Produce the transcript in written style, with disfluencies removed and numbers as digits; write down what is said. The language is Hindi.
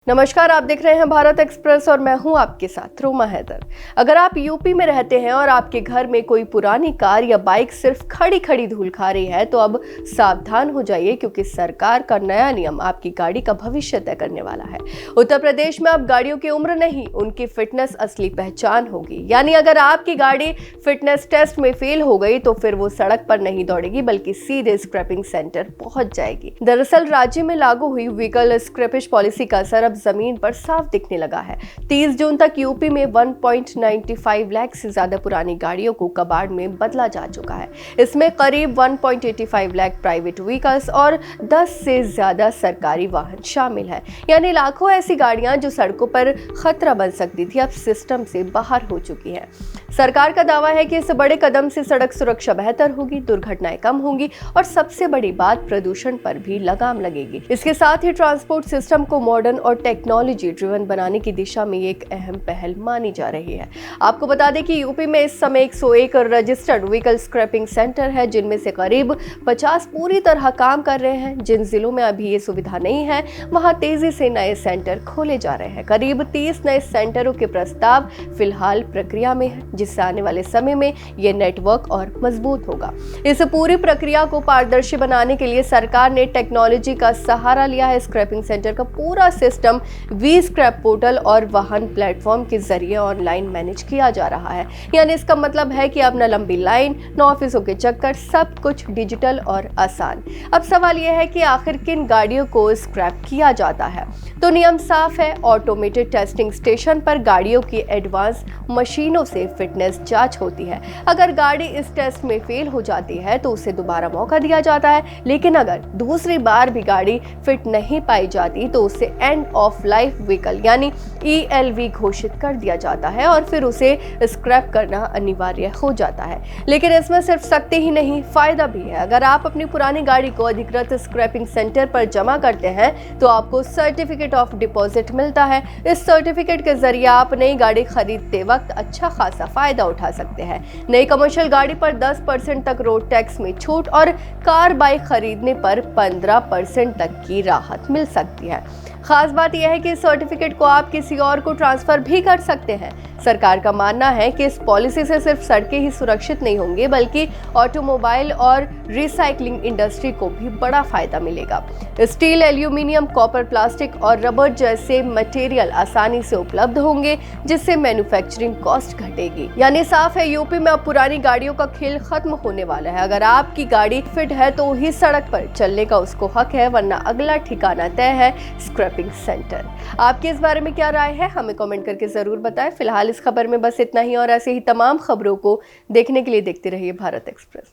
नमस्कार, आप देख रहे हैं भारत एक्सप्रेस और मैं हूं आपके साथ रोमा हैदर। अगर आप यूपी में रहते हैं और आपके घर में कोई पुरानी कार या बाइक सिर्फ खड़ी खड़ी धूल खा रही है तो अब सावधान हो जाइए, क्योंकि सरकार का नया नियम आपकी गाड़ी का भविष्य तय करने वाला है। उत्तर प्रदेश में अब गाड़ियों की उम्र नहीं, उनकी फिटनेस असली पहचान होगी। यानी अगर आपकी गाड़ी फिटनेस टेस्ट में फेल हो गई तो फिर वो सड़क पर नहीं दौड़ेगी, बल्कि सीधे स्क्रैपिंग सेंटर पहुंच जाएगी। दरअसल राज्य में लागू हुई व्हीकल स्क्रैपेज पॉलिसी का असर अब जमीन पर साफ दिखने लगा है। 30 जून तक यूपी में 1.95 लाख से ज्यादा पुरानी गाड़ियों को कबाड़ में बदला जा चुका है। इसमें करीब 1.85 लाख प्राइवेट व्हीकल्स और 10 से ज्यादा सरकारी वाहन शामिल है। यानी लाखों ऐसी गाड़ियां जो सड़कों पर खतरा बन सकती थी, अब सिस्टम से बाहर हो चुकी है। सरकार का दावा है कि इस बड़े कदम से सड़क सुरक्षा बेहतर होगी, दुर्घटनाएं कम होंगी और सबसे बड़ी बात, प्रदूषण पर भी लगाम लगेगी। इसके साथ ही ट्रांसपोर्ट सिस्टम को मॉडर्न और टेक्नोलॉजी ड्रिवन बनाने की दिशा में एक अहम पहल मानी जा रही है। आपको बता दें कि यूपी में इस समय 101 रजिस्टर्ड व्हीकल स्क्रैपिंग सेंटर है, जिनमें से करीब 50 पूरी तरह काम कर रहे हैं। जिन जिलों में अभी ये सुविधा नहीं है, वहां तेजी से नए सेंटर खोले जा रहे हैं। करीब 30 नए सेंटरों के प्रस्ताव फिलहाल प्रक्रिया में है, जिससे आने वाले समय में ये नेटवर्क और मजबूत होगा। इस पूरी प्रक्रिया को पारदर्शी बनाने के लिए सरकार ने टेक्नोलॉजी का सहारा लिया है। स्क्रैपिंग सेंटर का पूरा सिस्टम वी स्क्रैप पोर्टल और वाहन प्लेटफॉर्म के जरिए ऑनलाइन मैनेज किया जा रहा है। यानी इसका मतलब है कि अब न लंबी लाइन, न ऑफिसों के चक्कर, सब कुछ डिजिटल और आसान। अब सवाल यह है कि आखिर किन गाड़ियों को स्क्रैप किया जाता है। तो नियम साफ है, ऑटोमेटेड टेस्टिंग स्टेशन पर गाड़ियों की एडवांस मशीनों से फिटनेस जांच होती है। अगर गाड़ी इस टेस्ट में फेल हो जाती है तो उसे दोबारा मौका दिया जाता है, लेकिन अगर दूसरी बार भी गाड़ी फिट नहीं पाई जाती तो उसे एंड ऑफ लाइफ व्हीकल यानी ELV घोषित कर दिया जाता है और फिर उसे स्क्रैप करना अनिवार्य हो जाता है। लेकिन इसमें सिर्फ सख्ती ही नहीं, फायदा भी है। अगर आप अपनी पुरानी गाड़ी को अधिकृत स्क्रैपिंग सेंटर पर जमा करते हैं तो आपको सर्टिफिकेट ऑफ डिपॉजिट मिलता है। इस सर्टिफिकेट के जरिए आप नई गाड़ी खरीदते वक्त अच्छा खासा फायदा उठा सकते हैं। नई कमर्शियल गाड़ी पर 10% तक रोड टैक्स में छूट और कार बाइक खरीदने पर 15% तक की राहत मिल सकती है। खास बात यह है कि इस सर्टिफिकेट को आप किसी और को ट्रांसफर भी कर सकते हैं। सरकार का मानना है कि इस पॉलिसी से सिर्फ सड़कें ही सुरक्षित नहीं होंगी, बल्कि ऑटोमोबाइल और रिसाइकलिंग इंडस्ट्री को भी बड़ा फायदा मिलेगा। स्टील, एल्यूमिनियम, कॉपर, प्लास्टिक और रबर जैसे मटेरियल आसानी से उपलब्ध होंगे, जिससे मैन्युफैक्चरिंग कॉस्ट घटेगी। यानी साफ है, यूपी में अब पुरानी गाड़ियों का खेल खत्म होने वाला है। अगर आपकी गाड़ी फिट है तो ही सड़क पर चलने का उसको हक है, वरना अगला ठिकाना तय है, स्क्रैपिंग सेंटर। आपकी इस बारे में क्या राय है, हमें कमेंट करके जरूर बताएं। फिलहाल इस खबर में बस इतना ही, और ऐसे ही तमाम खबरों को देखने के लिए देखते रहिए भारत एक्सप्रेस।